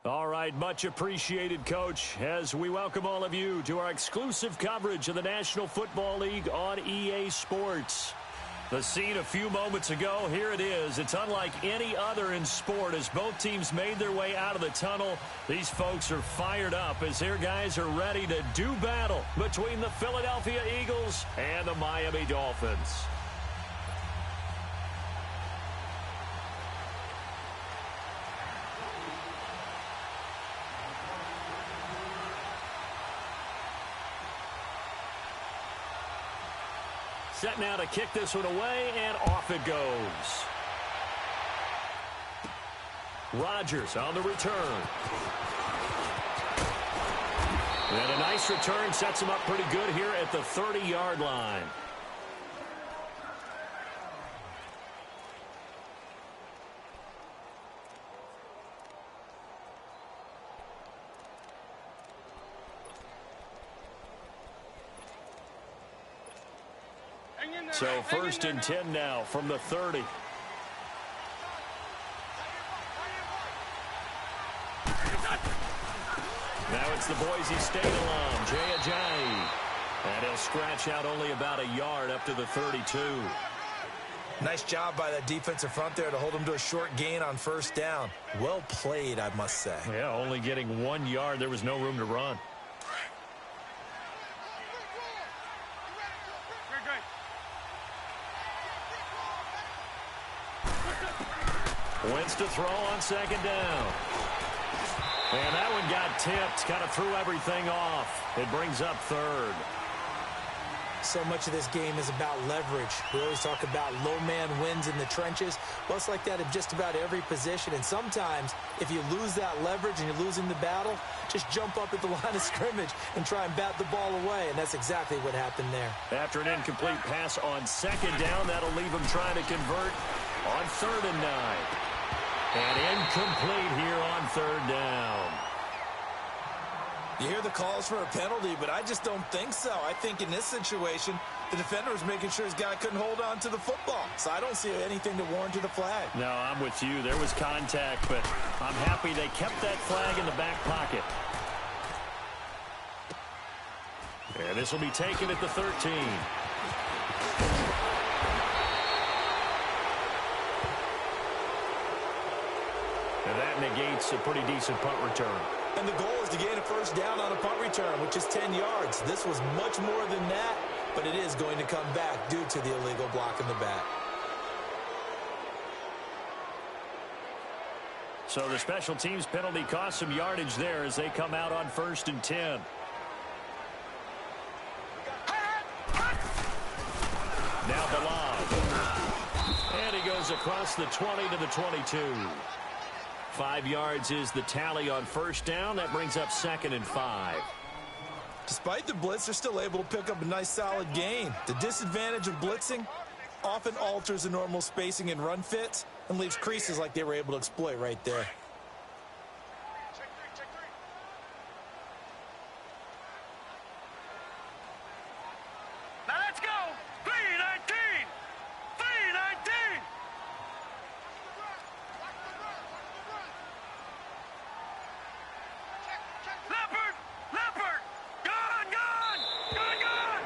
All right, much appreciated, Coach, as we welcome all of you to our exclusive coverage of the National Football League on EA Sports. The scene a few moments ago, here it is. It's unlike any other in sport as both teams made their way out of the tunnel. These folks are fired up as their guys are ready to do battle between the Philadelphia Eagles and the Miami Dolphins. Set now to kick this one away, and off it goes. Rodgers on the return. And a nice return sets him up pretty good here at the 30-yard line. So 1st and 10 now from the 30. Now it's the Boise State alum, Jay Ajayi. And he'll scratch out only about a yard up to the 32. Nice job by that defensive front there to hold him to a short gain on 1st down. Well played, I must say. Yeah, only getting 1 yard. There was no room to run. Wentz to throw on 2nd down. And that one got tipped. Kind of threw everything off. It brings up 3rd. So much of this game is about leverage. We always talk about low man wins in the trenches. Well, it's like that in just about every position. And sometimes, if you lose that leverage and you're losing the battle, just jump up at the line of scrimmage and try and bat the ball away. And that's exactly what happened there. After an incomplete pass on 2nd down, that'll leave him trying to convert on 3rd and 9. And incomplete here on 3rd down. You hear the calls for a penalty, but I just don't think so. I think in this situation, the defender was making sure his guy couldn't hold on to the football. So I don't see anything to warrant the flag. No, I'm with you. There was contact, but I'm happy they kept that flag in the back pocket. And this will be taken at the 13. And that negates a pretty decent punt return. And the goal is to gain a 1st down on a punt return, which is 10 yards. This was much more than that, but it is going to come back due to the illegal block in the back. So the special teams penalty cost some yardage there as they come out on 1st and 10. Now Bilal. And he goes across the 20 to the 22. 5 yards is the tally on 1st down. That brings up 2nd and 5. Despite the blitz, they're still able to pick up a nice solid gain. The disadvantage of blitzing often alters the normal spacing and run fits and leaves creases like they were able to exploit right there. Now let's go! 3-19! 3-19! Leopard! Leopard! Gone! Gone! Gone! Gone!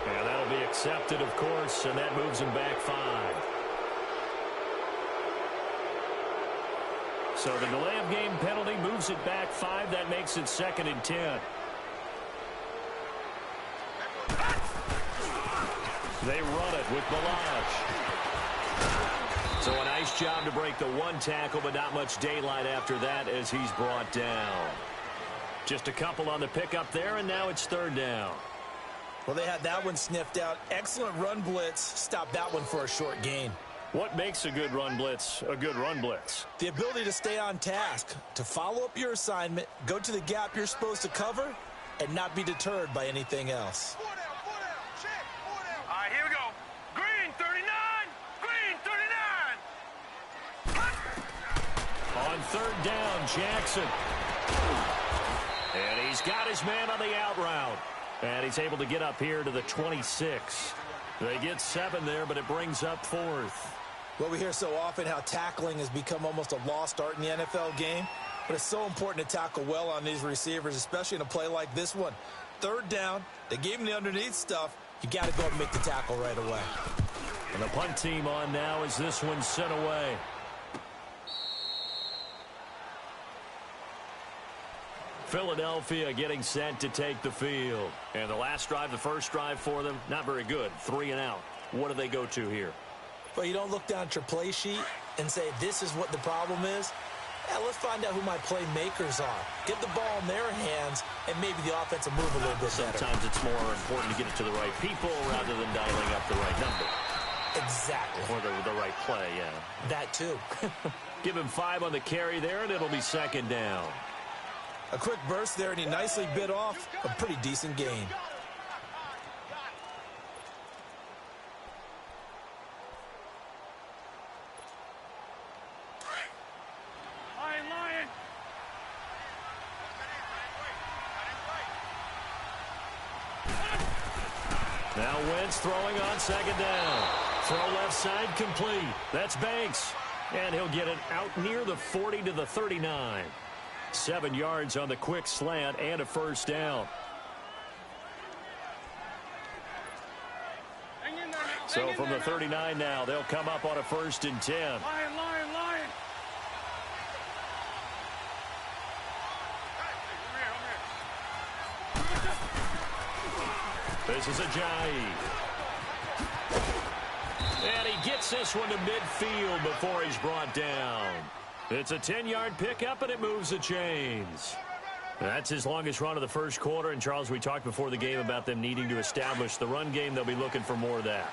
And that'll be accepted, of course, and that moves him back 5. So the delay of game penalty moves it back 5. That makes it 2nd and 10. They run it with Balaj. So a nice job to break the 1 tackle, but not much daylight after that as he's brought down. Just a couple on the pickup there, and now it's 3rd down. Well, they had that one sniffed out. Excellent run blitz. Stopped that one for a short gain. What makes a good run blitz a good run blitz? The ability to stay on task, to follow up your assignment, go to the gap you're supposed to cover, and not be deterred by anything else. All right, here we go. Green 39! Green 39! On 3rd down, Jackson. And he's got his man on the out route. And he's able to get up here to the 26. They get 7 there, but it brings up 4th. Well, we hear so often how tackling has become almost a lost art in the NFL game. But it's so important to tackle well on these receivers, especially in a play like this one. Third down, they gave him the underneath stuff. You got to go and make the tackle right away. And the punt team on now as this one's sent away. Philadelphia getting set to take the field. And the last drive, the first drive for them, not very good. 3 and out. What do they go to here? Well, you don't look down at your play sheet and say, this is what the problem is. Yeah, let's find out who my playmakers are. Get the ball in their hands, and maybe the offense will move a little bit better. Sometimes it's more important to get it to the right people rather than dialing up the right number. Exactly. Or the right play, yeah. That too. Give him 5 on the carry there, and it'll be second down. A quick burst there, and he nicely bit off a pretty decent gain. Now Wentz throwing on second down. Throw left side complete. That's Banks. And he'll get it out near the 40 to the 39. 7 yards on the quick slant and a first down. So from the 39 now, they'll come up on a 1st and 10. Lion. This is Ajayi. And he gets this one to midfield before he's brought down. It's a 10-yard pickup, and it moves the chains. That's his longest run of the first quarter. And, Charles, we talked before the game about them needing to establish the run game. They'll be looking for more of that.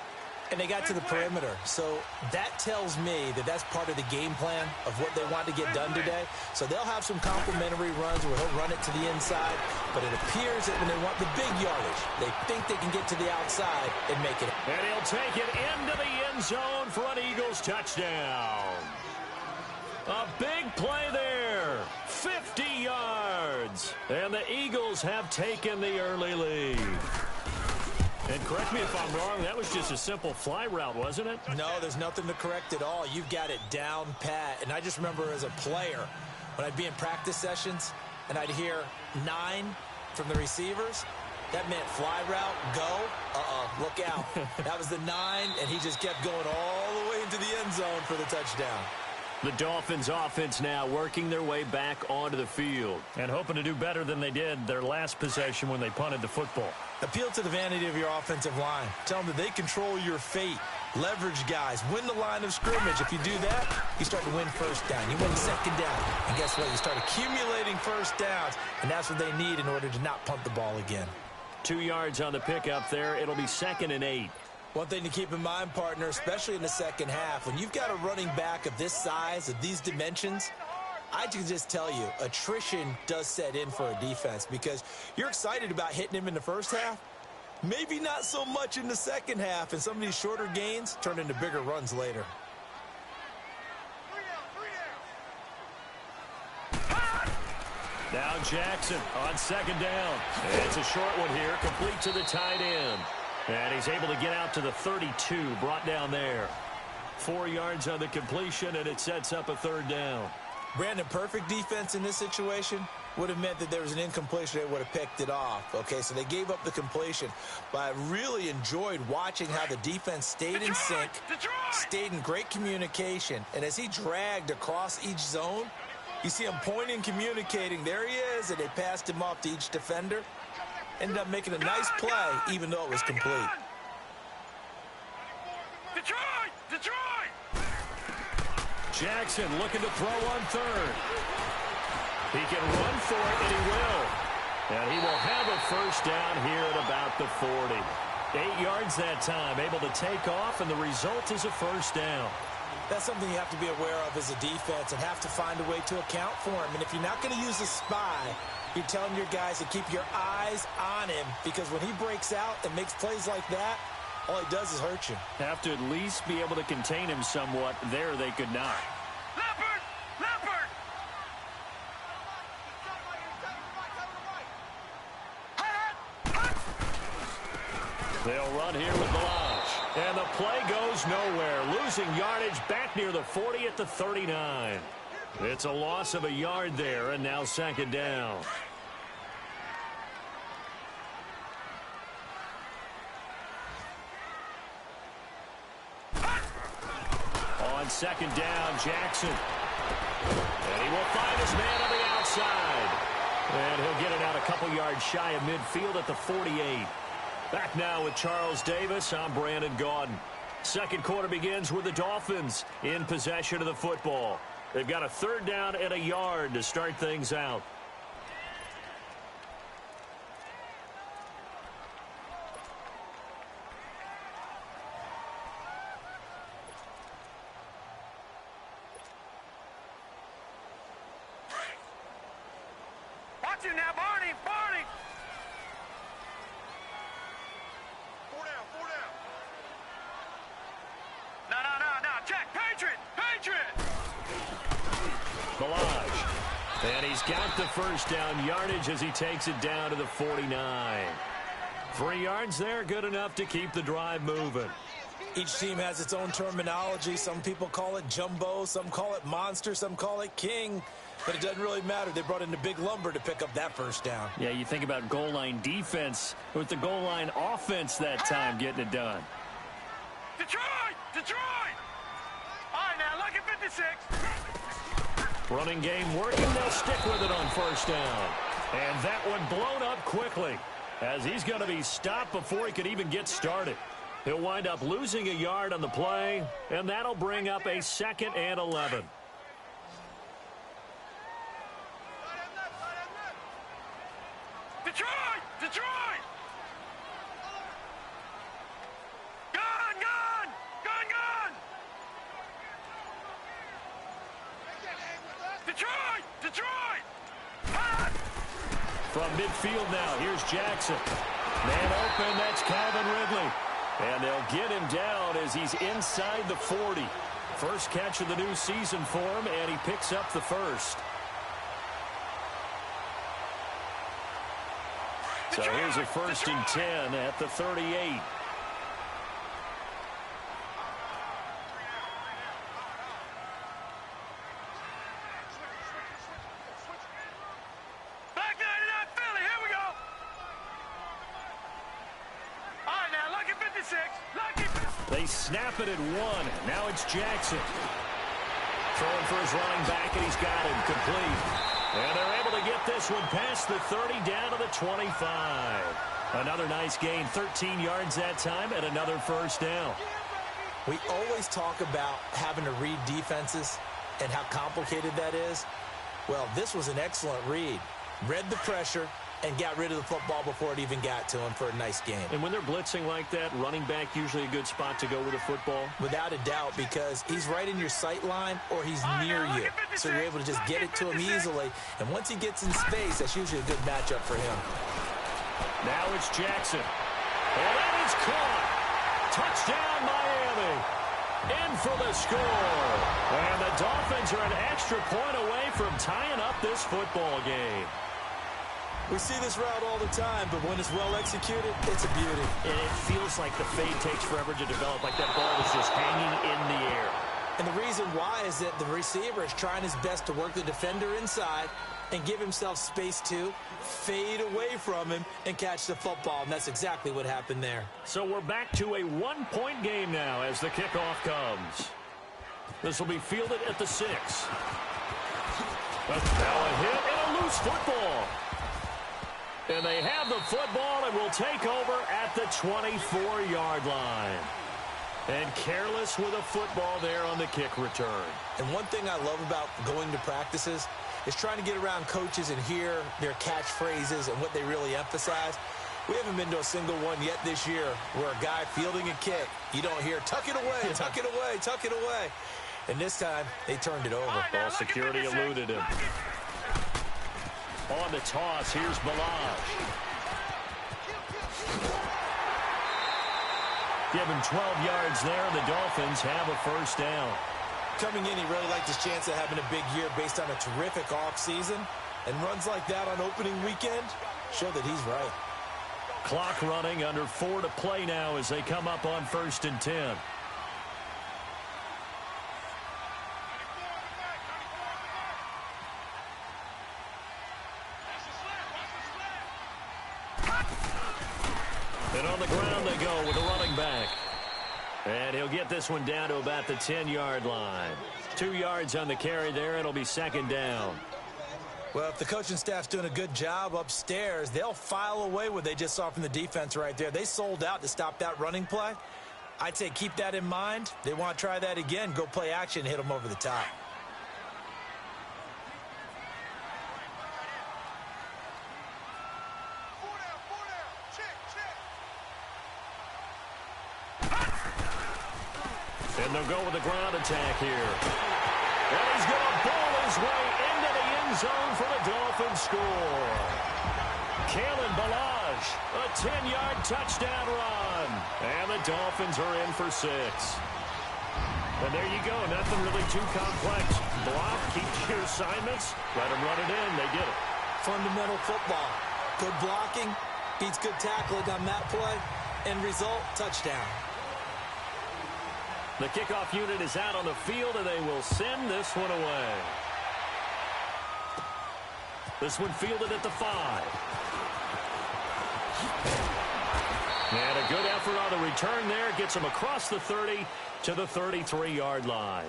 And they got to the perimeter. So that tells me that that's part of the game plan of what they want to get done today. So they'll have some complimentary runs where he'll run it to the inside. But it appears that when they want the big yardage, they think they can get to the outside and make it. And he'll take it into the end zone for an Eagles touchdown. A big play there. 50 yards. And the Eagles have taken the early lead. And correct me if I'm wrong, that was just a simple fly route, wasn't it? No, there's nothing to correct at all. You've got it down pat. And I just remember as a player, when I'd be in practice sessions and I'd hear 9 from the receivers, that meant fly route, go, look out. That was the 9, and he just kept going all the way into the end zone for the touchdown. The Dolphins offense now working their way back onto the field and hoping to do better than they did their last possession when they punted the football. Appeal to the vanity of your offensive line. Tell them that they control your fate. Leverage guys. Win the line of scrimmage. If you do that, you start to win first down. You win second down. And guess what? You start accumulating first downs. And that's what they need in order to not punt the ball again. 2 yards on the pickup there. It'll be 2nd and 8. One thing to keep in mind, partner, especially in the second half, when you've got a running back of this size, of these dimensions, I can just tell you, attrition does set in for a defense because you're excited about hitting him in the first half. Maybe not so much in the second half, and some of these shorter gains turn into bigger runs later. Now Jackson on second down. It's a short one here, complete to the tight end. And he's able to get out to the 32, brought down there. 4 yards on the completion, and it sets up a 3rd down. Brandon, perfect defense in this situation would have meant that there was an incompletion. They would have picked it off. Okay, so they gave up the completion. But I really enjoyed watching how the defense stayed in sync, stayed in great communication. And as he dragged across each zone, you see him pointing, communicating. There he is, and they passed him off to each defender. Ended up making a nice play, even though it was complete. Detroit! Jackson looking to throw on 3rd. He can run for it, and he will. And he will have a first down here at about the 40. 8 yards that time, able to take off, and the result is a first down. That's something you have to be aware of as a defense and have to find a way to account for him. And if you're not going to use a spy, you're telling your guys to keep your eyes on him because when he breaks out and makes plays like that, all he does is hurt you. Have to at least be able to contain him somewhat. There they could not. Leopard! They'll run here with Blanche. And the play goes nowhere. Losing yardage back near the 40 at the 39. It's a loss of a yard there, and now second down. On second down, Jackson. And he will find his man on the outside. And he'll get it out a couple yards shy of midfield at the 48. Back now with Charles Davis. I'm Brandon Gaudin. Second quarter begins with the Dolphins in possession of the football. They've got a third down and a yard to start things out. Watch it now, Barney! Barney! Four down. No. Check. Patriot! Balaj. And he's got the first down yardage as he takes it down to the 49. 3 yards there, good enough to keep the drive moving. Each team has its own terminology. Some people call it jumbo, some call it monster, some call it king. But it doesn't really matter. They brought in the big lumber to pick up that first down. Yeah, you think about goal line defense with the goal line offense that time getting it done. Detroit! All right, now, look at 56. Running game working. They'll stick with it on first down. And that one blown up quickly as he's going to be stopped before he could even get started. He'll wind up losing a yard on the play, and that'll bring up a 2nd and 11. Detroit! Gun! Detroit! From midfield now, here's Jackson. Man open, that's Calvin Ridley. And they'll get him down as he's inside the 40. First catch of the new season for him, and he picks up the first. So here's a 1st and 10 at the 38. Back 99 Philly, here we go. All right, now, look at 56. They snap it at 1. Now it's Jackson. Throwing for his running back, and he's got him complete. And they're able to get this one past the 30 down to the 25. Another nice gain, 13 yards that time, and another first down. We always talk about having to read defenses and how complicated that is. Well, this was an excellent read. Read the pressure and got rid of the football before it even got to him for a nice game. And when they're blitzing like that, running back usually a good spot to go with the football? Without a doubt, because he's right in your sight line or he's near you. So you're able to just get it to him easily. And once he gets in space, that's usually a good matchup for him. Now it's Jackson. And that is caught. Touchdown, Miami. In for the score. And the Dolphins are an extra point away from tying up this football game. We see this route all the time, but when it's well executed, it's a beauty. And it feels like the fade takes forever to develop, like that ball is just hanging in the air. And the reason why is that the receiver is trying his best to work the defender inside and give himself space to fade away from him and catch the football, and that's exactly what happened there. So we're back to a one-point game now as the kickoff comes. This will be fielded at the 6. But now a hit and a loose football. And they have the football and will take over at the 24-yard line. And careless with a football there on the kick return. And one thing I love about going to practices is trying to get around coaches and hear their catchphrases and what they really emphasize. We haven't been to a single one yet this year where a guy fielding a kick, you don't hear, tuck it away, tuck it away, tuck it away. And this time, they turned it over. Ball security eluded him. On the toss, here's Balaj. Give him 12 yards there, and the Dolphins have a first down. Coming in, he really liked his chance of having a big year based on a terrific offseason. And runs like that on opening weekend show that he's right. Clock running, under 4 to play now as they come up on 1st and 10. And on the ground they go with the running back. And he'll get this one down to about the 10-yard line. 2 yards on the carry there. It'll be 2nd down. Well, if the coaching staff's doing a good job upstairs, they'll file away what they just saw from the defense right there. They sold out to stop that running play. I'd say keep that in mind. They want to try that again. Go play action, hit them over the top. And they'll go with the ground attack here. And he's going to ball his way into the end zone for the Dolphins score. Kalen Ballage, a 10-yard touchdown run. And the Dolphins are in for 6. And there you go. Nothing really too complex. Block, keep your assignments, let them run it in. They did it. Fundamental football. Good blocking, beats good tackling on that play. End result, touchdown. The kickoff unit is out on the field, and they will send this one away. This one fielded at the 5. And a good effort on the return there. Gets them across the 30 to the 33-yard line.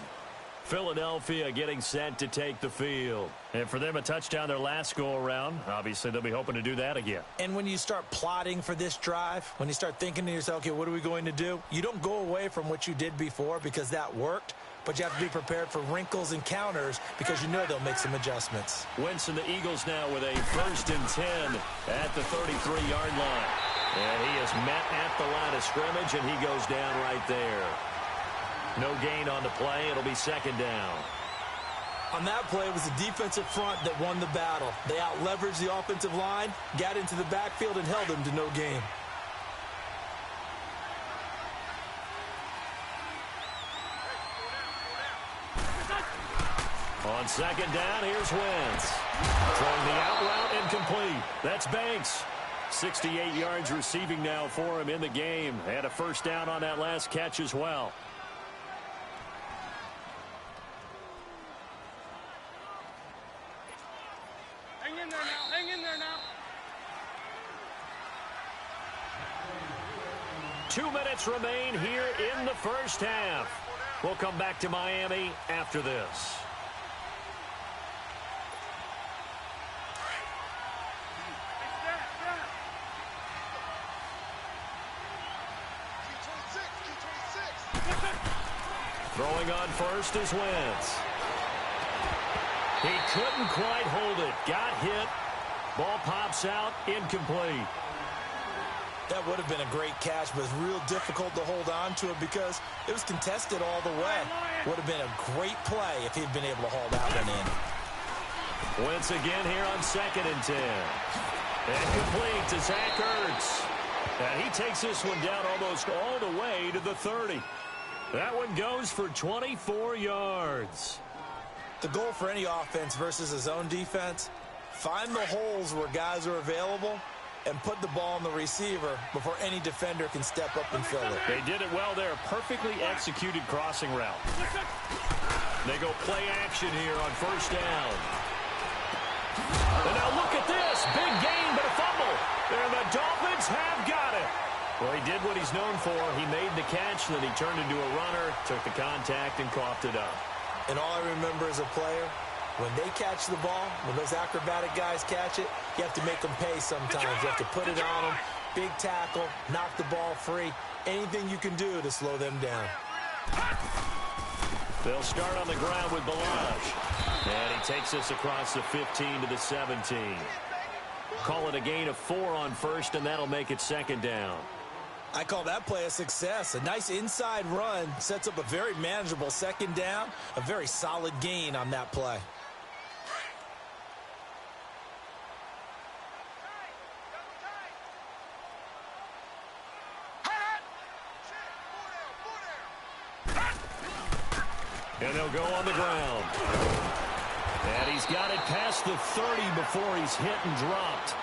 Philadelphia getting set to take the field. And for them, a touchdown their last go-around. Obviously, they'll be hoping to do that again. And when you start plotting for this drive, when you start thinking to yourself, okay, what are we going to do? You don't go away from what you did before because that worked, but you have to be prepared for wrinkles and counters because you know they'll make some adjustments. Wentz and the Eagles now with a 1st and 10 at the 33-yard line. And he is met at the line of scrimmage, and he goes down right there. No gain on the play. It'll be 2nd down. On that play, it was the defensive front that won the battle. They out-leveraged the offensive line, got into the backfield, and held them to no gain. On 2nd down, here's Wentz. Throwing the out route incomplete. That's Banks. 68 yards receiving now for him in the game. Had a 1st down on that last catch as well. Hang in there now. Hang in there now. 2 minutes remain here in the 1st half. We'll come back to Miami after this. Throwing on first is Wentz. He couldn't quite hold it. Got hit. Ball pops out. Incomplete. That would have been a great catch, but it's real difficult to hold on to it because it was contested all the way. Would have been a great play if he'd been able to haul that one in. Wentz again here on 2nd and 10. And complete to Zach Ertz. And he takes this one down almost all the way to the 30. That one goes for 24 yards. The goal for any offense versus a zone defense, find the holes where guys are available and put the ball on the receiver before any defender can step up and fill it. They did it well there. Perfectly executed crossing route. They go play action here on 1st down. And now look at this. Big gain, but a fumble. And the Dolphins have got it. Well, he did what he's known for. He made the catch, then he turned into a runner, took the contact, and coughed it up. And all I remember as a player, when they catch the ball, when those acrobatic guys catch it, you have to make them pay sometimes. You have to put it on them, big tackle, knock the ball free, anything you can do to slow them down. They'll start on the ground with Ballage. And he takes this across the 15 to the 17. Call it a gain of 4 on 1st, and that'll make it 2nd down. I call that play a success. A nice inside run sets up a very manageable 2nd down, a very solid gain on that play. And they'll go on the ground. And he's got it past the 30 before he's hit and dropped.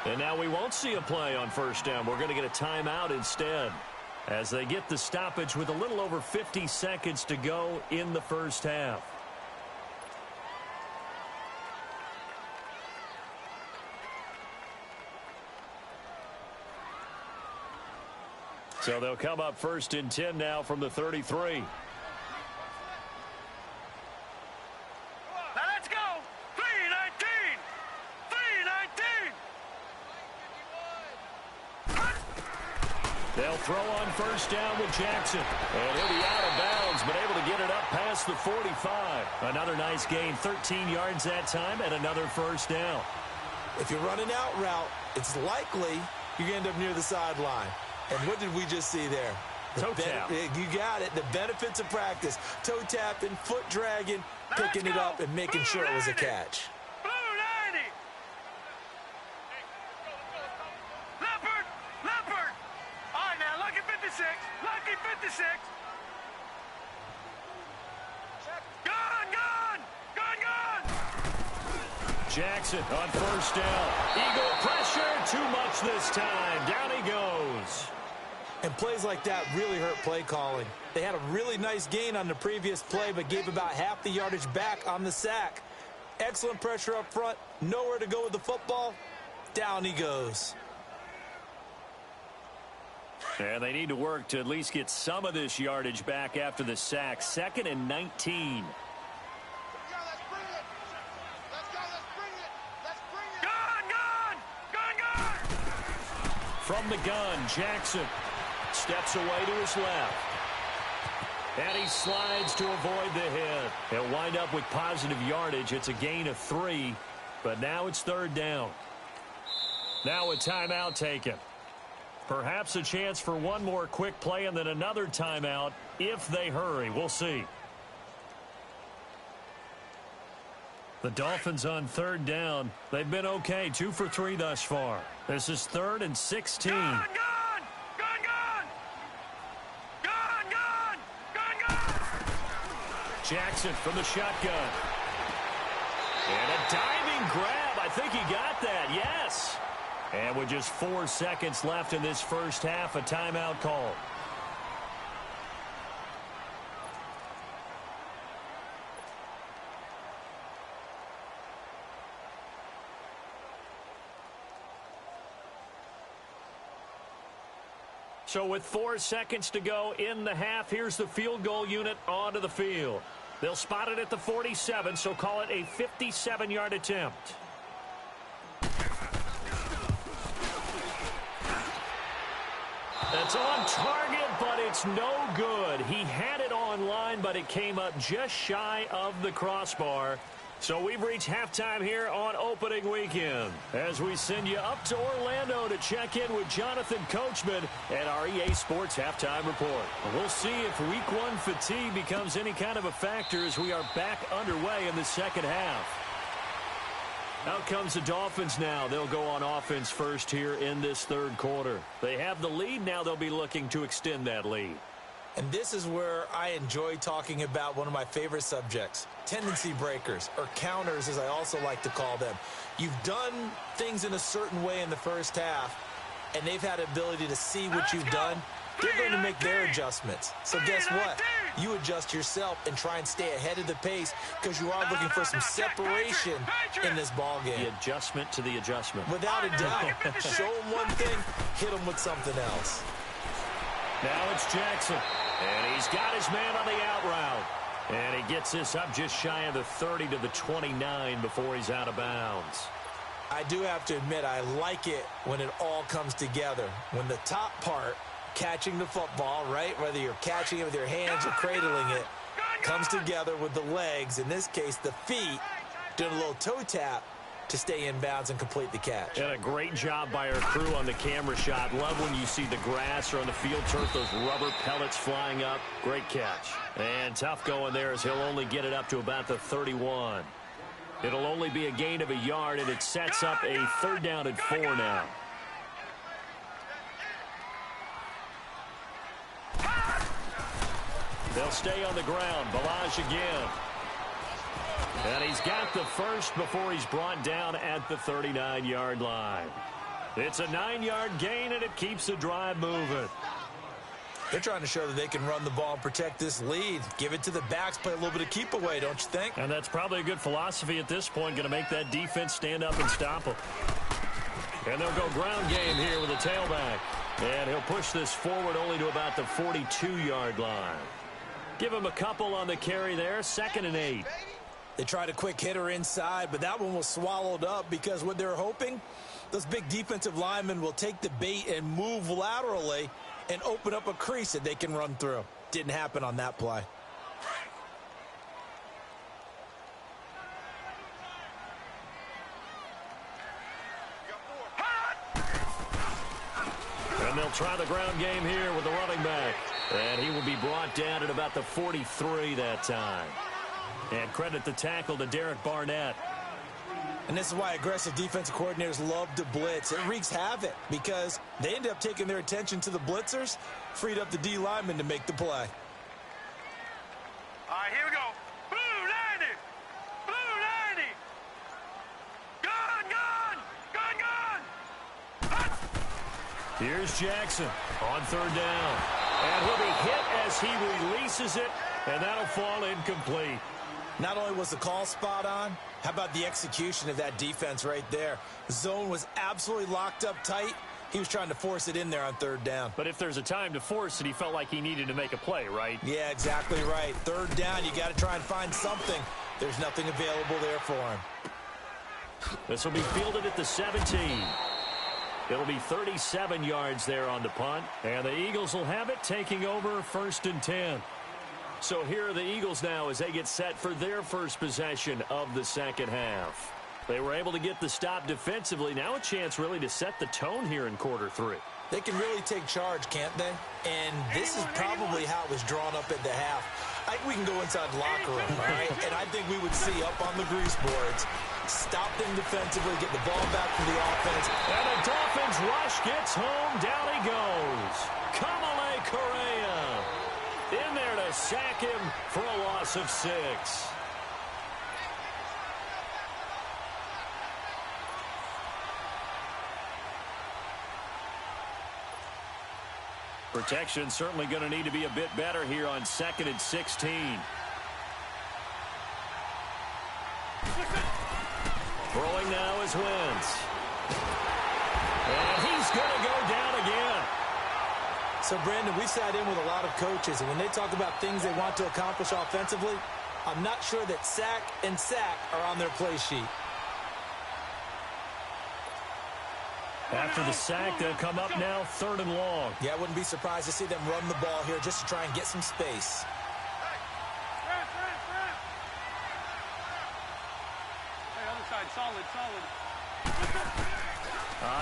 And now we won't see a play on first down. We're going to get a timeout instead as they get the stoppage with a little over 50 seconds to go in the first half. So they'll come up 1st and 10 now from the 33. They'll throw on first down with Jackson. And he'll be out of bounds, but able to get it up past the 45. Another nice gain, 13 yards that time, and another first down. If you're running out route, it's likely you're going to end up near the sideline. And what did we just see there? Toe tap. You got it. The benefits of practice. Toe tapping, foot dragging, picking it up, and making sure it was a catch. Lucky 56. Gone. Jackson on first down. Eagle pressure, too much this time. Down he goes. And plays like that really hurt play calling. They had a really nice gain on the previous play, but gave about half the yardage back on the sack. Excellent pressure up front. Nowhere to go with the football. Down he goes. And they need to work to at least get some of this yardage back after the sack. 2nd and 19. From the gun, Jackson steps away to his left. And he slides to avoid the hit. He'll wind up with positive yardage. It's a gain of 3, but now it's 3rd down. Now a timeout taken. Perhaps a chance for one more quick play and then another timeout if they hurry. We'll see. The Dolphins on 3rd down. They've been okay, 2 for 3 thus far. This is 3rd and 16. Jackson from the shotgun. And a diving grab. I think he got that, yes. And with just 4 seconds left in this first half, a timeout call. So with 4 seconds to go in the half, here's the field goal unit onto the field. They'll spot it at the 47, so call it a 57-yard attempt. It's on target, but it's no good. He had it on line, but it came up just shy of the crossbar. So we've reached halftime here on opening weekend as we send you up to Orlando to check in with Jonathan Coachman and our EA Sports Halftime Report. We'll see if Week 1 fatigue becomes any kind of a factor as we are back underway in the second half. Out comes the Dolphins now. They'll go on offense first here in this 3rd quarter. They have the lead. Now they'll be looking to extend that lead. And this is where I enjoy talking about one of my favorite subjects, tendency breakers, or counters as I also like to call them. You've done things in a certain way in the first half, and they've had the ability to see what you've done. They're going to make their adjustments. So guess what? You adjust yourself and try and stay ahead of the pace because you are looking for some separation in this ball game. The adjustment to the adjustment. Without a doubt. Show them one thing, hit them with something else. Now it's Jackson. And he's got his man on the out route. And he gets this up just shy of the 30 to the 29 before he's out of bounds. I do have to admit, I like it when it all comes together. When the top part, catching the football, right, whether you're catching it with your hands or cradling it, comes together with the legs, in this case the feet, doing a little toe tap to stay in bounds and complete the catch. And a great job by our crew on the camera shot. Love when you see the grass or on the field turf, those rubber pellets flying up. Great catch. And tough going there as he'll only get it up to about the 31. It'll only be a gain of a yard, and it sets up a 3rd down and 4 now. They'll stay on the ground. Balaj again. And he's got the first before he's brought down at the 39-yard line. It's a 9-yard gain, and it keeps the drive moving. They're trying to show that they can run the ball and protect this lead. Give it to the backs, play a little bit of keep away, don't you think? And that's probably a good philosophy at this point, going to make that defense stand up and stop them. And they'll go ground game here with a tailback. And he'll push this forward only to about the 42-yard line. Give him a couple on the carry there, 2nd and 8. They tried a quick hitter inside, but that one was swallowed up because what they're hoping, those big defensive linemen will take the bait and move laterally and open up a crease that they can run through. Didn't happen on that play. And they'll try the ground game here with the running back. And he will be brought down at about the 43 that time. And credit the tackle to Derek Barnett. And this is why aggressive defensive coordinators love to blitz. It wreaks havoc because they end up taking their attention to the blitzers, freed up the D lineman to make the play. All right, here we go. Blue 90. Blue 90. Gun, gun. Gun, gun. Hut. Here's Jackson on 3rd down. And he'll be hit as he releases it, and that'll fall incomplete. Not only was the call spot on, how about the execution of that defense right there? Zone was absolutely locked up tight. He was trying to force it in there on 3rd down. But if there's a time to force it, he felt like he needed to make a play, right? Yeah, exactly right. 3rd down, you got to try and find something. There's nothing available there for him. This will be fielded at the 17. It'll be 37 yards there on the punt. And the Eagles will have it, taking over 1st and 10. So here are the Eagles now as they get set for their first possession of the 2nd half. They were able to get the stop defensively. Now a chance really to set the tone here in quarter 3. They can really take charge, can't they? And this is probably how it was drawn up at the half. I think we can go inside the locker room, all right? And I think we would see up on the grease boards, stop them defensively, get the ball back to the offense. And the Dolphins rush gets home. Down he goes. Kamale Correa in there to sack him for a loss of 6. Protection certainly going to need to be a bit better here on 2nd and 16. Throwing now is Wentz. And he's going to go down again. So, Brandon, we sat in with a lot of coaches, and when they talk about things they want to accomplish offensively, I'm not sure that sack and sack are on their play sheet. After the sack, they'll come up now 3rd and long. Yeah, I wouldn't be surprised to see them run the ball here just to try and get some space. Hey, other side, solid, solid.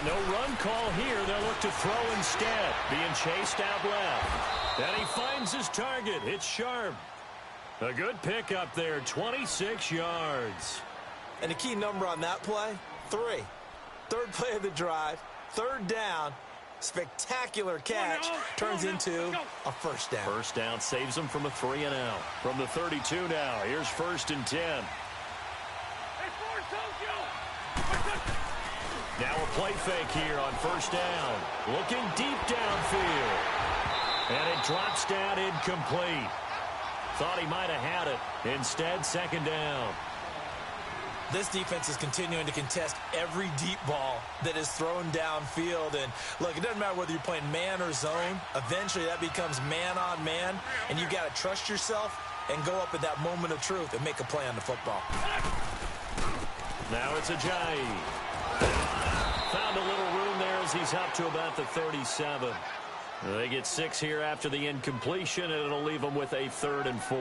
No run call here. They'll look to throw instead. Being chased out left. And he finds his target. It's Sharp. A good pickup there, 26 yards. And the key number on that play, 3. 3rd play of the drive, 3rd down, spectacular catch, turns into a 1st down. 1st down saves them from a 3 and out. From the 32 now, here's 1st and 10. Now a play fake here on 1st down. Looking deep downfield. And it drops down incomplete. Thought he might have had it. Instead, 2nd down. This defense is continuing to contest every deep ball that is thrown downfield. And, look, it doesn't matter whether you're playing man or zone. Eventually, that becomes man-on-man, and you got to trust yourself and go up at that moment of truth and make a play on the football. Now it's Ajayi. Found a little room there as he's up to about the 37. They get 6 here after the incompletion, and it'll leave them with a 3rd and 4.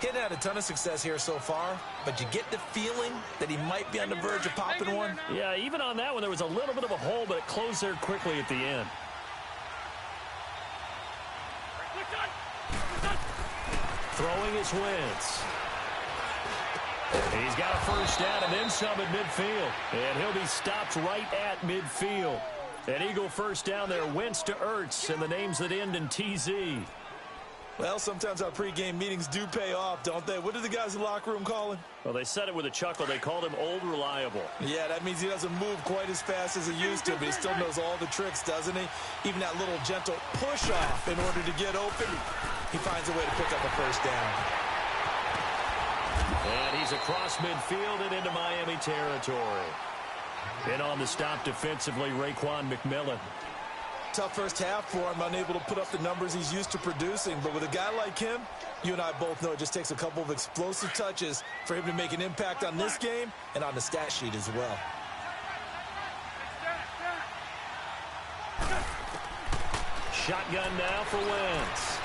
He hadn't had a ton of success here so far, but you get the feeling that he might be on the verge of popping one. Yeah, even on that one, there was a little bit of a hole, but it closed there quickly at the end. Throwing is Wentz. He's got a 1st down and then some at midfield. And he'll be stopped right at midfield. An Eagle 1st down there, Wentz to Ertz, and the names that end in TZ. Well, sometimes our pregame meetings do pay off, don't they? What did the guys in the locker room call him? Well, they said it with a chuckle. They called him Old Reliable. Yeah, that means he doesn't move quite as fast as he used to, but he still knows all the tricks, doesn't he? Even that little gentle push-off in order to get open, he finds a way to pick up a first down. And he's across midfield and into Miami territory. In on the stop defensively, Raekwon McMillan. Tough first half for him, unable to put up the numbers he's used to producing. But with a guy like him, you and I both know it just takes a couple of explosive touches for him to make an impact on this game and on the stat sheet as well. Shotgun now for Wentz.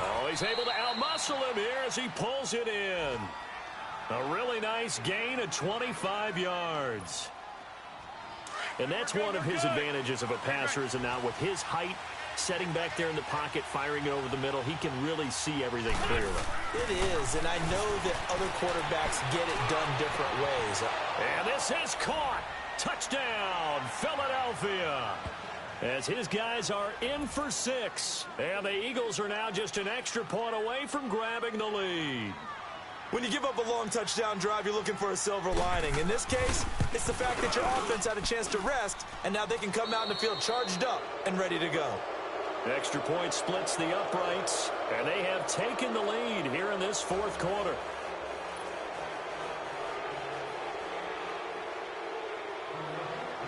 Oh, he's able to outmuscle him here as he pulls it in. A really nice gain of 25 yards. And that's one of his advantages of a passer, is now with his height, setting back there in the pocket, firing it over the middle, he can really see everything clearly. It is, and I know that other quarterbacks get it done different ways. And this is caught. Touchdown, Philadelphia. As his guys are in for 6. And the Eagles are now just an extra point away from grabbing the lead. When you give up a long touchdown drive, you're looking for a silver lining. In this case, it's the fact that your offense had a chance to rest, and now they can come out in the field charged up and ready to go. Extra point splits the uprights, and they have taken the lead here in this fourth quarter.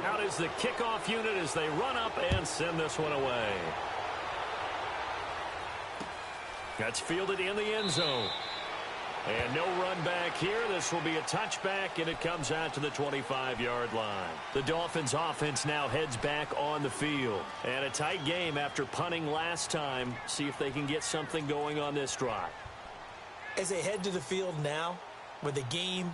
Out is the kickoff unit as they run up and send this one away. That's fielded in the end zone. And no run back here. This will be a touchback, and it comes out to the 25-yard line. The Dolphins' offense now heads back on the field. And a tight game after punting last time. See if they can get something going on this drive. As they head to the field now, with the game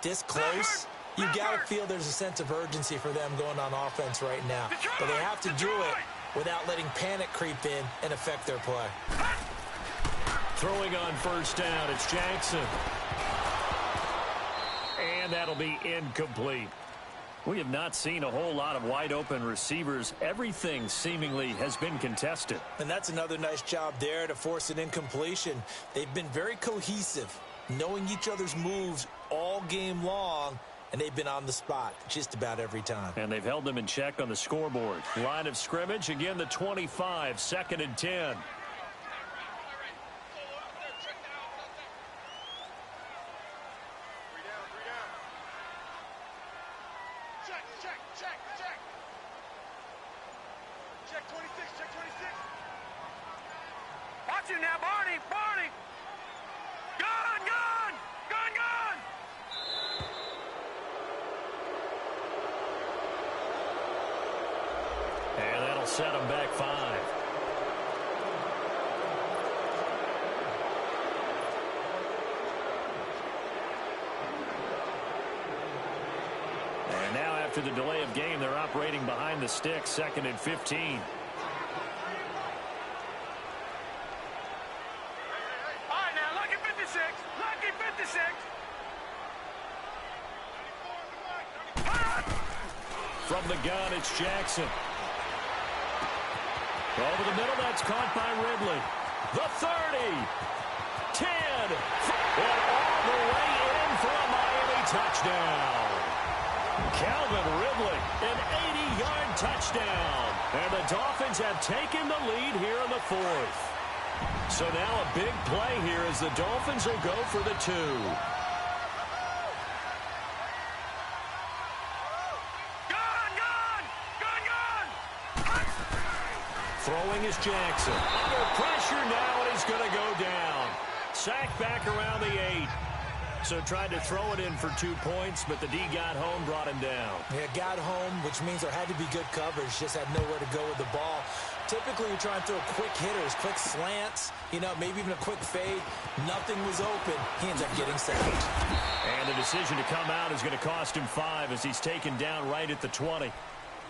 this close, you got to feel there's a sense of urgency for them going on offense right now. But they have to do it without letting panic creep in and affect their play. Throwing on first down, it's Jackson. And that'll be incomplete. We have not seen a whole lot of wide-open receivers. Everything seemingly has been contested. And that's another nice job there to force an incompletion. They've been very cohesive, knowing each other's moves all game long, and they've been on the spot just about every time. And they've held them in check on the scoreboard. Line of scrimmage, again the 25, 2nd and 10. Check 26, check 26. Watch it now, Barney, Barney. Gun, gun, gun, gun. And that'll set them back 5. And now after the delay of game, they're operating behind the sticks, 2nd and 15. All right, now, lucky 56. Lucky 56. From the gun, it's Jackson. Over the middle, that's caught by Ridley. The 30. 10. And all the way in for a Miami touchdown. Calvin Ridley, an 80-yard touchdown. And the Dolphins have taken the lead here in the 4th. So now a big play here as the Dolphins will go for the 2. Throwing is Jackson. Under pressure now, and he's going to go down. Sacked back around the 8. So tried to throw it in for 2 points, but the D got home, brought him down. Yeah, got home, which means there had to be good coverage. Just had nowhere to go with the ball. Typically, you try and throw quick hitters, quick slants, maybe even a quick fade. Nothing was open. He ends up getting sacked. And the decision to come out is going to cost him 5 as he's taken down right at the 20.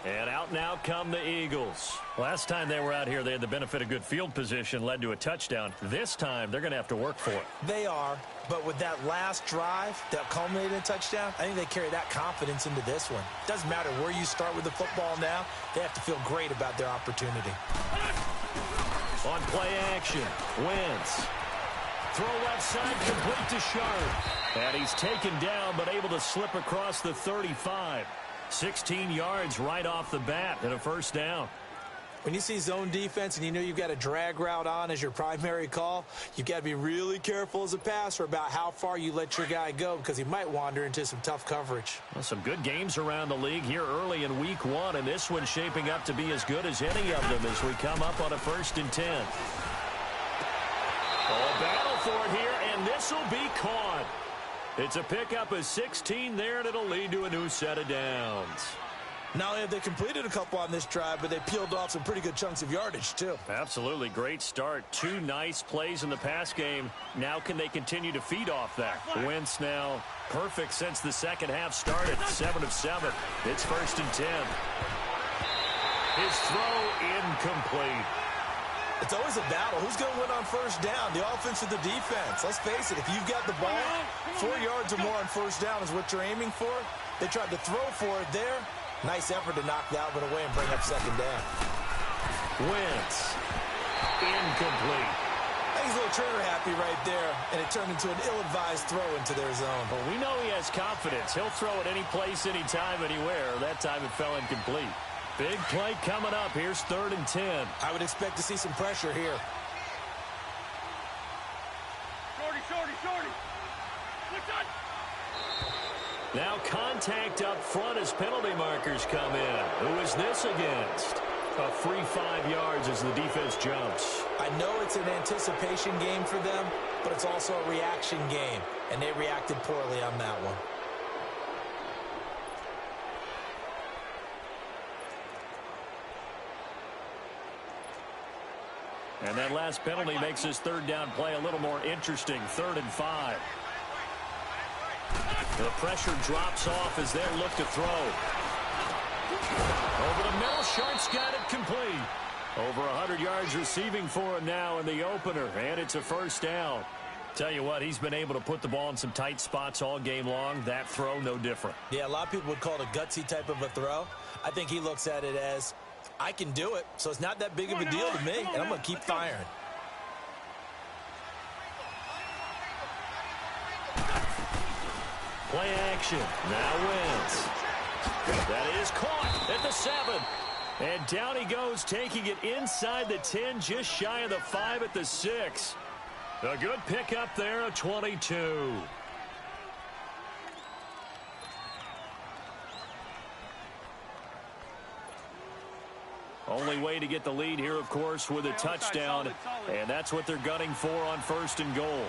And out now come the Eagles. Last time they were out here, they had the benefit of good field position, led to a touchdown. This time, they're going to have to work for it. They are, but with that last drive that culminated in a touchdown, I think they carry that confidence into this one. Doesn't matter where you start with the football now, they have to feel great about their opportunity. On play action, Wentz. Throw left side, complete to Sharp. And he's taken down, but able to slip across the 35. 16 yards right off the bat and a first down. When you see zone defense and you know you've got a drag route on as your primary call, you've got to be really careful as a passer about how far you let your guy go because he might wander into some tough coverage. Well, some good games around the league here early in week 1, and this one's shaping up to be as good as any of them as we come up on a 1st and 10. Oh, battle for it here, and this will be caught. It's a pickup of 16 there, and it'll lead to a new set of downs. Not only have they completed a couple on this drive, but they peeled off some pretty good chunks of yardage, too. Absolutely. Great start. 2 nice plays in the pass game. Now can they continue to feed off that? Wentz now perfect since the second half started. 7 of 7. It's 1st and 10. His throw incomplete. It's always a battle. Who's going to win on first down, the offense or the defense? Let's face it, if you've got the ball, 4 yards or more on first down is what you're aiming for. They tried to throw for it there. Nice effort to knock that one away and bring up 2nd down. Wentz. Incomplete. I think he's a little trigger happy right there, and it turned into an ill-advised throw into their zone. Well, we know he has confidence. He'll throw it any place, anytime, anywhere. That time it fell incomplete. Big play coming up. Here's 3rd and 10. I would expect to see some pressure here. Shorty. What's up? Now contact up front as penalty markers come in. Who is this against? A free 5 yards as the defense jumps. I know it's an anticipation game for them, but it's also a reaction game, and they reacted poorly on that one. And that last penalty makes his 3rd down play a little more interesting. 3rd and 5. The pressure drops off as they look to throw. Over the middle, Sharp's got it complete. Over 100 yards receiving for him now in the opener, and it's a first down. Tell you what, he's been able to put the ball in some tight spots all game long. That throw, no different. Yeah, a lot of people would call it a gutsy type of a throw. I think he looks at it as, I can do it, so it's not that big of a deal to me, and I'm going to keep firing. Play action. Now Wentz. That is caught at the 7. And down he goes, taking it inside the 10, just shy of the 5 at the 6. A good pickup there, a 22. Only way to get the lead here, of course, with a touchdown. And that's what they're gunning for on 1st and goal.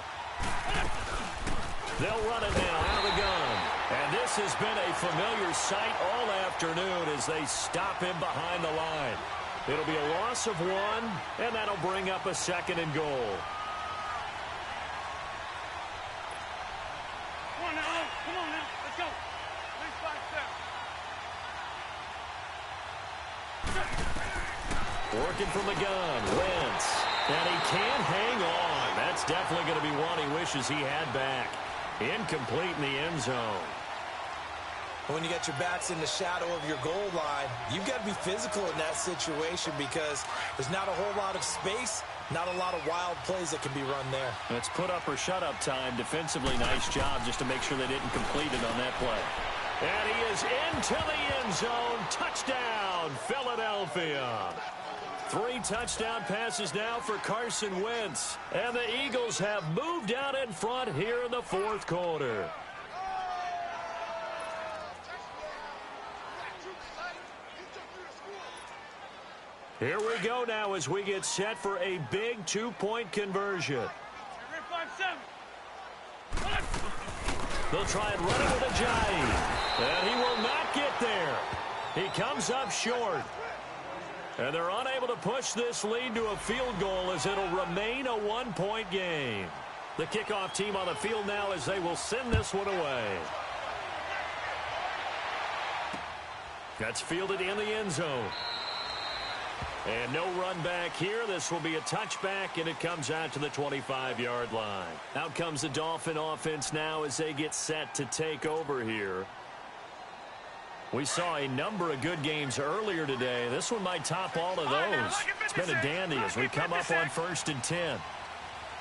They'll run it now out of the gun. And this has been a familiar sight all afternoon as they stop him behind the line. It'll be a loss of 1, and that'll bring up a 2nd and goal. Come on now. Let's go. Working from the gun, Wentz. And he can't hang on. That's definitely going to be one he wishes he had back. Incomplete in the end zone. When you got your backs in the shadow of your goal line, you've got to be physical in that situation because there's not a whole lot of space, not a lot of wild plays that can be run there. It's put up or shut up time. Defensively, nice job just to make sure they didn't complete it on that play. And he is into the end zone. Touchdown, Philadelphia. 3 touchdown passes now for Carson Wentz. And the Eagles have moved out in front here in the 4th quarter. Here we go now as we get set for a big 2-point conversion. They'll try and run it with Ajayi. And he will not get there. He comes up short. And they're unable to push this lead to a field goal as it'll remain a 1-point game. The kickoff team on the field now as they will send this one away. That's fielded in the end zone. And no run back here. This will be a touchback, and it comes out to the 25-yard line. Out comes the Dolphin offense now as they get set to take over here. We saw a number of good games earlier today. This one might top all of those. It's been a dandy as we come up on 1st and 10.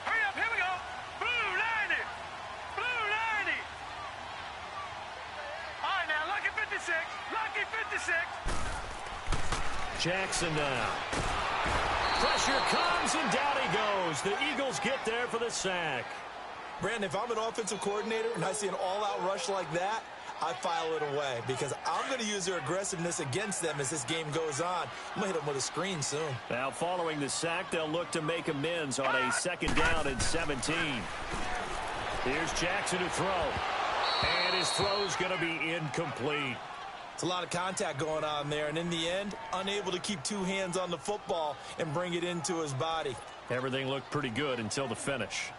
Hurry up, here we go. Blue 90. Blue 90. All right, now, lucky 56. Lucky 56. Jackson now. Pressure comes, and down he goes. The Eagles get there for the sack. Brandon, if I'm an offensive coordinator and I see an all-out rush like that, I file it away because I'm going to use their aggressiveness against them as this game goes on. I'm going to hit them with a screen soon. Now, following the sack, they'll look to make amends on a 2nd down and 17. Here's Jackson to throw. And his throw's going to be incomplete. It's a lot of contact going on there, and in the end, unable to keep 2 hands on the football and bring it into his body. Everything looked pretty good until the finish.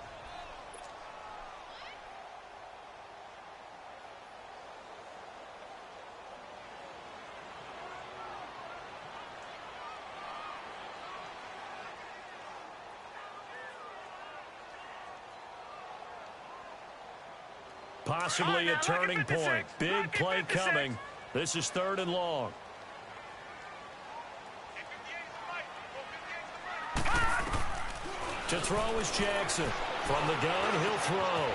Possibly a turning point. Big play coming. This is 3rd and long. To throw is Jackson. From the gun, he'll throw.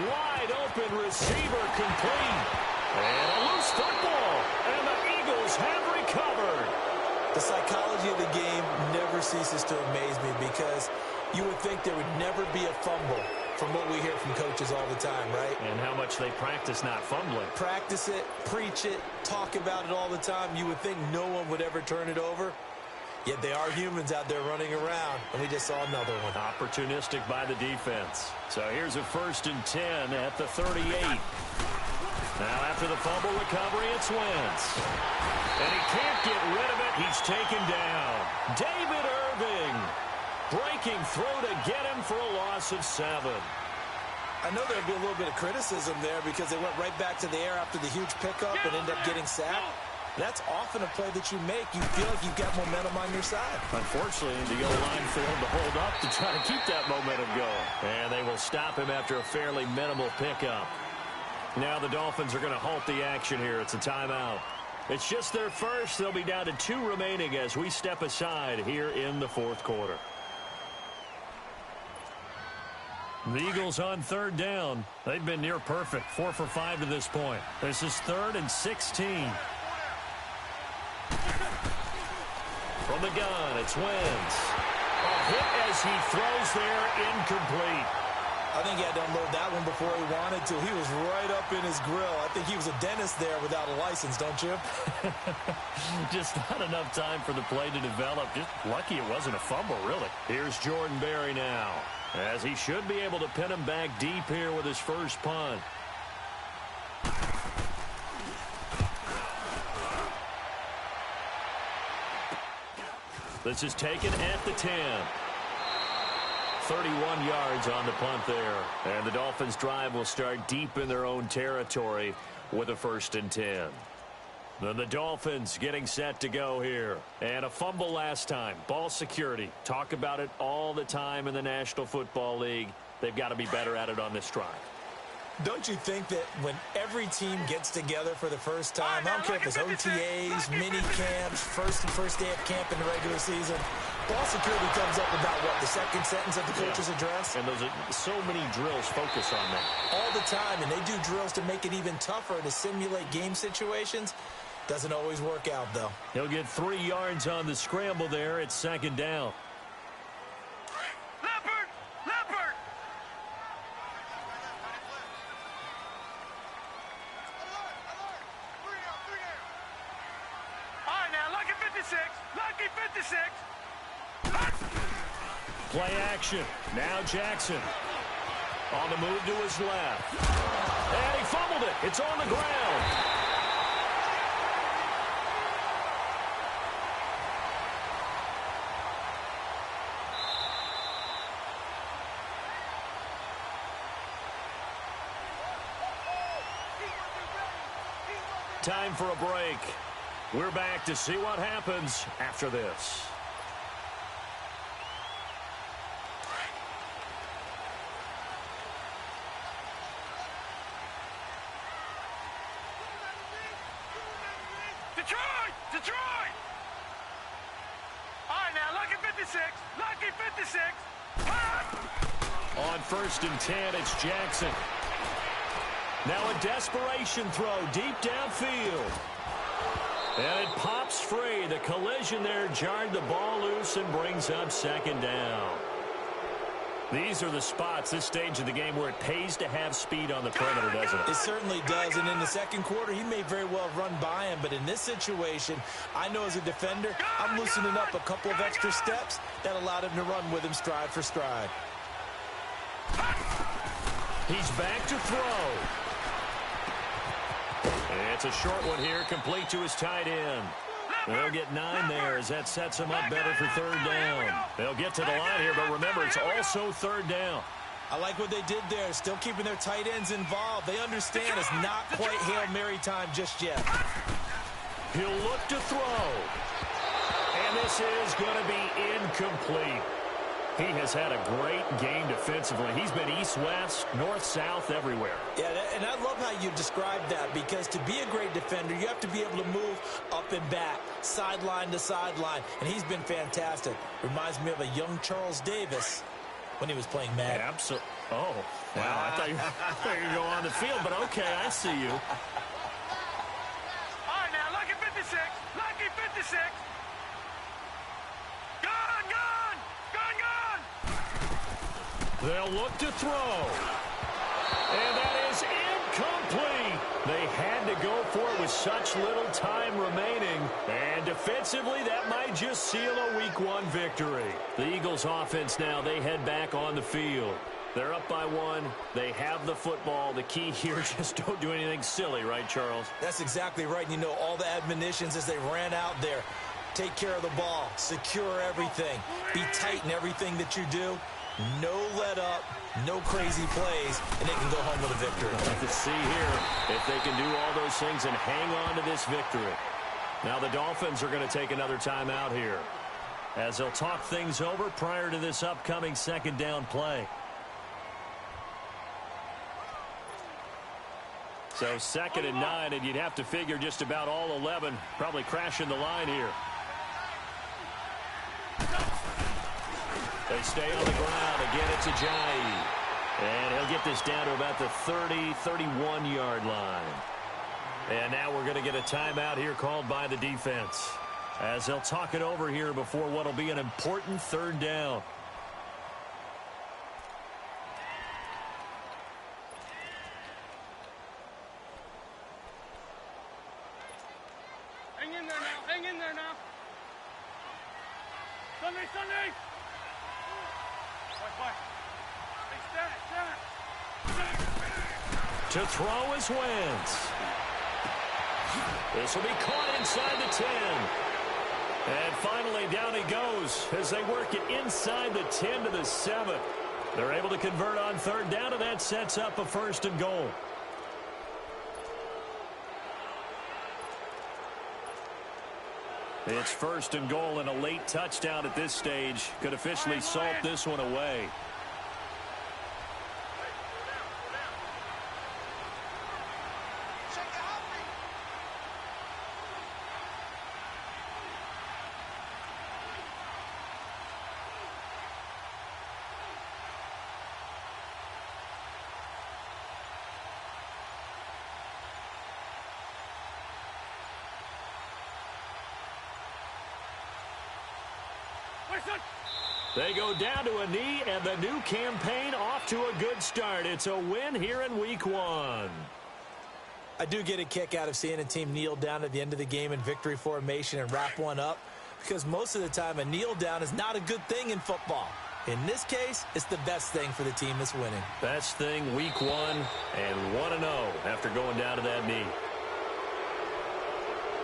Wide open receiver complete. And a loose football. And the Eagles have recovered. The psychology of the game never ceases to amaze me because you would think there would never be a fumble from what we hear from coaches all the time, right? And how much they practice not fumbling. Practice it, preach it, talk about it all the time. You would think no one would ever turn it over. Yet they are humans out there running around, and we just saw another one. Opportunistic by the defense. So here's a 1st and 10 at the 38. Now after the fumble recovery, it's Wentz. And he can't get rid of it. He's taken down. David Irving breaking through to get him for a loss of 7. I know there'll be a little bit of criticism there because they went right back to the air after the huge pickup and ended up getting sacked. That's often a play that you make. You feel like you've got momentum on your side. Unfortunately, the O-line failed to hold up to try to keep that momentum going. And they will stop him after a fairly minimal pickup. Now the Dolphins are going to halt the action here. It's a timeout. It's just their first. They'll be down to 2 remaining as we step aside here in the 4th quarter. The Eagles on 3rd down. They've been near perfect. 4 for 5 to this point. This is 3rd and 16. From the gun, it's Wentz. A hit as he throws there, incomplete. I think he had to unload that one before he wanted to. He was right up in his grill. I think he was a dentist there without a license, don't you? Just not enough time for the play to develop. Just lucky it wasn't a fumble, really. Here's Jordan Berry now, as he should be able to pin him back deep here with his first punt. This is taken at the 10. 31 yards on the punt there. And the Dolphins' drive will start deep in their own territory with a 1st and 10. Then the Dolphins getting set to go here. And a fumble last time. Ball security. Talk about it all the time in the National Football League. They've got to be better at it on this drive. Don't you think that when every team gets together for the first time, I don't care if it's OTAs, mini camps, first day of camp in the regular season, ball security comes up about what, the 2nd sentence of the coach's address? And those are so many drills focus on that. All the time, and they do drills to make it even tougher to simulate game situations. Doesn't always work out, though. He'll get 3 yards on the scramble there. It's 2nd down. Leopard! Leopard! All right, now, lucky 56. Lucky 56. Play action. Now Jackson. On the move to his left. And he fumbled it. It's on the ground. Time for a break. We're back to see what happens after this. Detroit! Detroit! All right, now, lucky 56. Lucky 56. On 1st and 10, it's Jackson. Now a desperation throw deep downfield. And it pops free. The collision there jarred the ball loose and brings up 2nd down. These are the spots, this stage of the game, where it pays to have speed on the perimeter, doesn't it? It certainly does, and in the 2nd quarter, he may very well run by him, but in this situation, I know as a defender, I'm loosening up a couple of extra steps that allowed him to run with him stride for stride. He's back to throw. It's a short one here, complete to his tight end. They'll get 9 there as that sets him up better for 3rd down. They'll get to the line here, but remember, it's also 3rd down. I like what they did there, still keeping their tight ends involved. They understand it's not quite Hail Mary time just yet. He'll look to throw. And this is going to be incomplete. He has had a great game defensively. He's been east-west, north-south, everywhere. Yeah, and I love how you described that, because to be a great defender, you have to be able to move up and back, sideline to sideline, and he's been fantastic. Reminds me of a young Charles Davis when he was playing Madden. Absolutely. Oh, wow. I thought you were going to go on the field, but okay, I see you. All right, now, lucky 56. Lucky 56. Gone, gone. Gone, gone. They'll look to throw. And that is incomplete. They had to go for it with such little time remaining. And defensively, that might just seal a Week 1 victory. The Eagles offense now, they head back on the field. They're up by 1. They have the football. The key here, just don't do anything silly, right, Charles? That's exactly right. You know, all the admonitions as they ran out there. Take care of the ball. Secure everything. Be tight in everything that you do. No let up, no crazy plays, and they can go home with a victory. Let's see here if they can do all those things and hang on to this victory. Now the Dolphins are going to take another timeout here as they'll talk things over prior to this upcoming 2nd down play. So 2nd and 9, and you'd have to figure just about all 11 probably crashing the line here. They stay on the ground. Again, it's Ajayi. And he'll get this down to about the 30, 31-yard line. And now we're going to get a timeout here called by the defense as they'll talk it over here before what will be an important 3rd down. Hang in there now. Hang in there now. Sunday, Sunday. To throw is Wentz. This will be caught inside the 10. And finally down he goes as they work it inside the 10 to the 7. They're able to convert on 3rd down, and that sets up a 1st and goal. It's 1st and goal, and a late touchdown at this stage could officially salt this one away. They go down to a knee, and the new campaign off to a good start. It's a win here in Week 1. I do get a kick out of seeing a team kneel down at the end of the game in victory formation and wrap one up, because most of the time a kneel down is not a good thing in football. In this case, it's the best thing for the team that's winning. Best thing Week 1 and 1-0 after going down to that knee.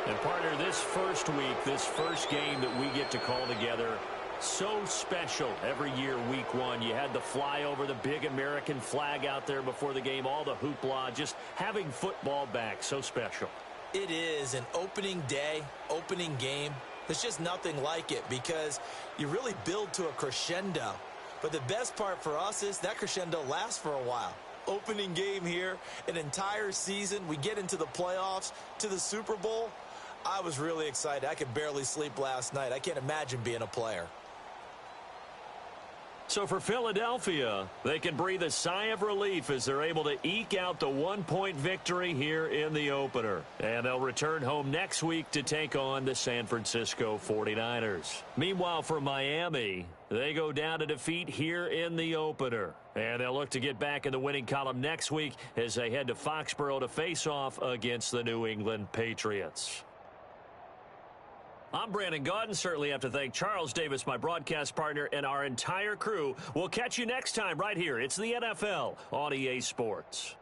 And partner, this first week, this first game that we get to call together, so special every year, Week 1. You had the flyover, the big American flag out there before the game, all the hoopla, just having football back, so special. It is an opening day, opening game. There's just nothing like it because you really build to a crescendo. But the best part for us is that crescendo lasts for a while. Opening game here, an entire season, we get into the playoffs, to the Super Bowl. I was really excited. I could barely sleep last night. I can't imagine being a player. So for Philadelphia, they can breathe a sigh of relief as they're able to eke out the one-point victory here in the opener. And they'll return home next week to take on the San Francisco 49ers. Meanwhile, for Miami, they go down to defeat here in the opener. And they'll look to get back in the winning column next week as they head to Foxborough to face off against the New England Patriots. I'm Brandon Gaudin. Certainly have to thank Charles Davis, my broadcast partner, and our entire crew. We'll catch you next time right here. It's the NFL on EA Sports.